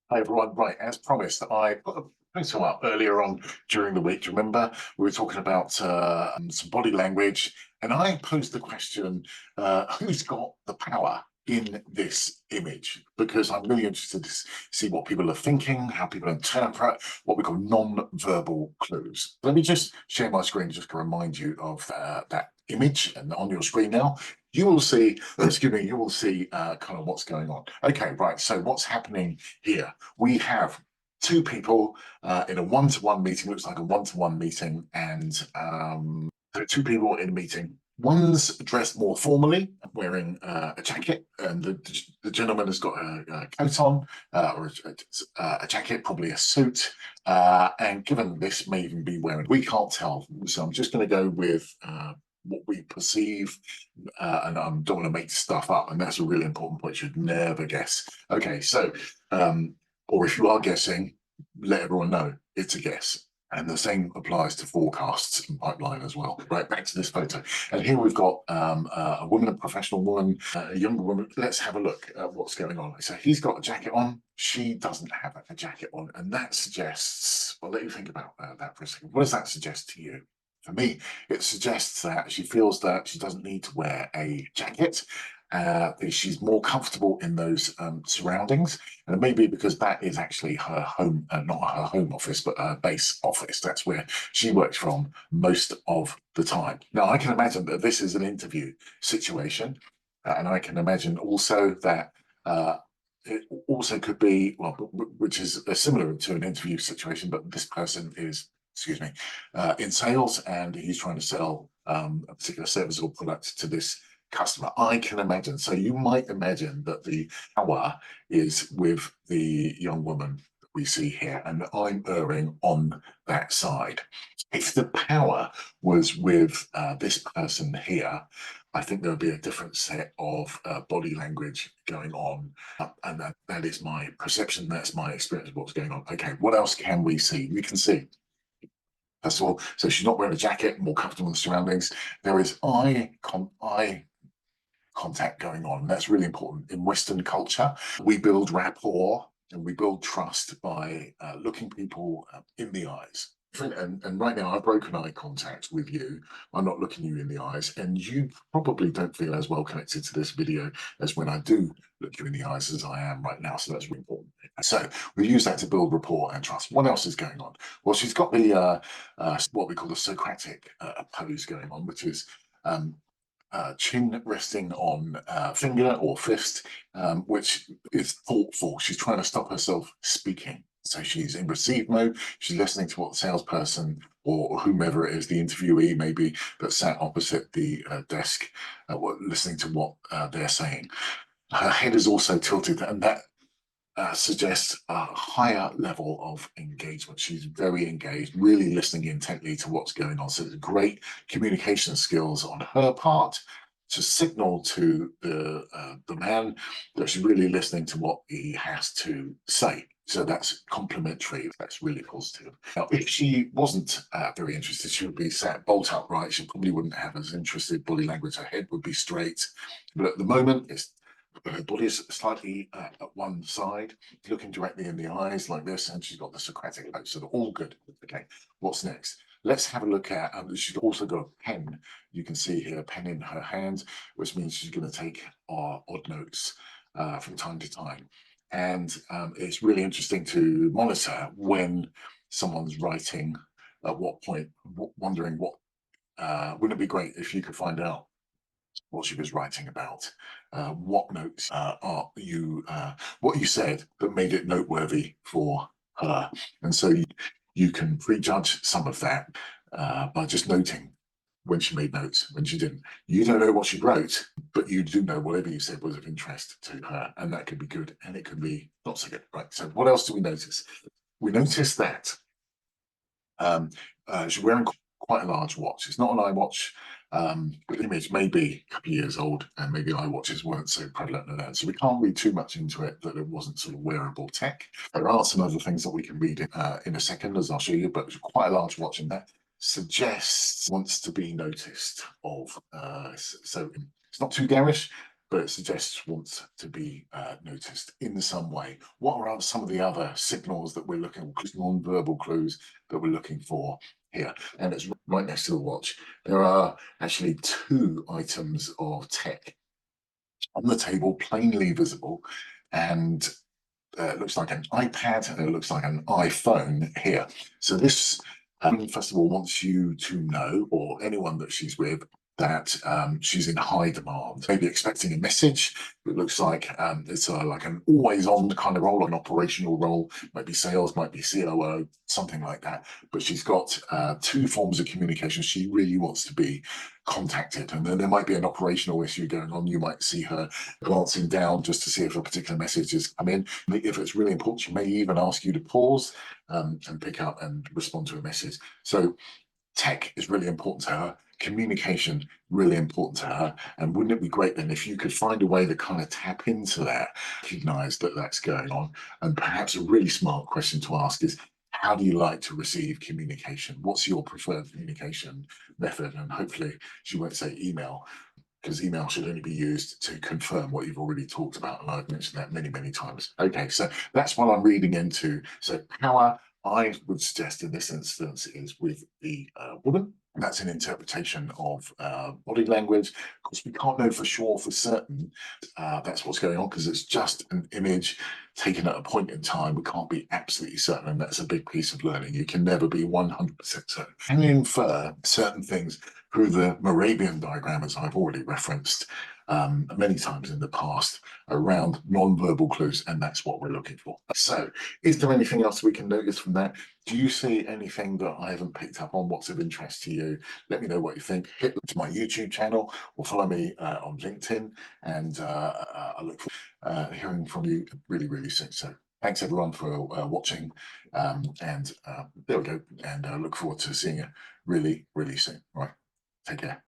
Hi everyone. Right, as promised, I put a photo up earlier on during the week. Do you remember we were talking about some body language, and I posed the question: who's got the power in this image? Because I'm really interested to see what people are thinking, how people interpret what we call non-verbal clues. Let me just share my screen just to remind you of that image, and on your screen now you will see, excuse me, you will see kind of what's going on. Okay, right. So what's happening here? We have two people in a one-to-one meeting. Looks like a one-to-one meeting, and there are two people in a meeting. One's dressed more formally, wearing a jacket, and the gentleman has got a coat on, or a jacket, probably a suit. And given this may even be wearing, we can't tell. So I'm just going to go with what we perceive, and I don't want to make stuff up. And that's a really important point. You should never guess. Okay, so, or if you are guessing, let everyone know it's a guess. And the same applies to forecasts and pipeline as well. Right, back to this photo. And here we've got a woman, a professional woman, a younger woman. Let's have a look at what's going on. So he's got a jacket on. She doesn't have a jacket on. And that suggests, well, let you think about that for a second. What does that suggest to you? For me, it suggests that she feels that she doesn't need to wear a jacket. She's more comfortable in those surroundings, and it may be because that is actually her home, not her home office, but her base office. That's where she works from most of the time. Now, I can imagine that this is an interview situation, and I can imagine also that it also could be, well, which is similar to an interview situation, but this person is, excuse me, in sales, and he's trying to sell a particular service or product to this customer. I can imagine. So you might imagine that the power is with the young woman that we see here, and I'm erring on that side. If the power was with this person here, I think there would be a different set of body language going on. And that is my perception. That's my experience of what's going on. Okay, what else can we see? We can see, first of all, so she's not wearing a jacket, more comfortable in the surroundings. There is eye contact going on. That's really important. In Western culture, we build rapport and we build trust by looking people in the eyes. And right now, I've broken eye contact with you. I'm not looking you in the eyes, and you probably don't feel as well connected to this video as when I do look you in the eyes as I am right now. So that's really important. So we use that to build rapport and trust. What else is going on? Well, she's got the what we call the Socratic pose going on, which is chin resting on finger or fist, which is thoughtful. She's trying to stop herself speaking. So she's in receive mode. She's listening to what the salesperson or whomever it is, the interviewee maybe, that sat opposite the desk, listening to what they're saying. Her head is also tilted, and that suggests a higher level of engagement. She's very engaged, really listening intently to what's going on. So it's great communication skills on her part to signal to the man that she's really listening to what he has to say. So that's complimentary. That's really positive. Now, if she wasn't very interested, she would be sat bolt upright. She probably wouldn't have as interested body language. Her head would be straight. But at the moment, her body is slightly at one side, looking directly in the eyes like this, and she's got the Socratic pose. So they're all good. Okay, what's next? Let's have a look at, she's also got a pen. You can see here, a pen in her hand, which means she's going to take odd notes from time to time. And it's really interesting to monitor when someone's writing, at what point, wondering what, wouldn't it be great if you could find out what she was writing about, what notes are you, what you said that made it noteworthy for her. And so you can prejudge some of that by just noting when she made notes, when she didn't. You don't know what she wrote, but you do know whatever you said was of interest to her, and that could be good and it could be not so good. Right. So what else do we notice? We notice that she's wearing quite a large watch. It's not an iWatch. The image may be a couple of years old, and maybe iWatches weren't so prevalent at that. So we can't read too much into it that it wasn't sort of wearable tech. There are some other things that we can read in a second, as I'll show you, but quite a large watch in that suggests wants to be noticed of. So it's not too garish. but it suggests wants to be noticed in some way. What are some of the other signals that we're looking for, non-verbal clues that we're looking for here? And it's right next to the watch. There are actually two items of tech on the table, plainly visible, and it looks like an iPad and it looks like an iPhone here. So this, first of all, wants you to know, or anyone that she's with, that she's in high demand. Maybe expecting a message. It looks like it's like an always-on kind of role, an operational role, might be sales, might be COO, something like that. But she's got two forms of communication. She really wants to be contacted, and then there might be an operational issue going on. You might see her glancing down just to see if a particular message has come in. If it's really important, she may even ask you to pause and pick up and respond to a message. So tech is really important to her. Communication really important to her. And wouldn't it be great then if you could find a way to kind of tap into that, recognize that that's going on? And perhaps a really smart question to ask is, how do you like to receive communication? What's your preferred communication method? And hopefully she won't say email, because email should only be used to confirm what you've already talked about. And I've mentioned that many, many times. Okay, so that's what I'm reading into. So power, I would suggest in this instance, is with the woman. That's an interpretation of body language. Of course, we can't know for sure, for certain, that's what's going on, because it's just an image taken at a point in time. We can't be absolutely certain, and that's a big piece of learning. You can never be 100% certain. Can you infer certain things through the Moravian diagram, as I've already referenced many times in the past, around non-verbal clues, and that's what we're looking for. So, is there anything else we can notice from that? Do you see anything that I haven't picked up on? What's of interest to you? Let me know what you think. Hit to my YouTube channel or follow me on LinkedIn, and I look forward to hearing from you really, really soon. So, thanks everyone for watching, and there we go. And I look forward to seeing you really, really soon. Right, take care.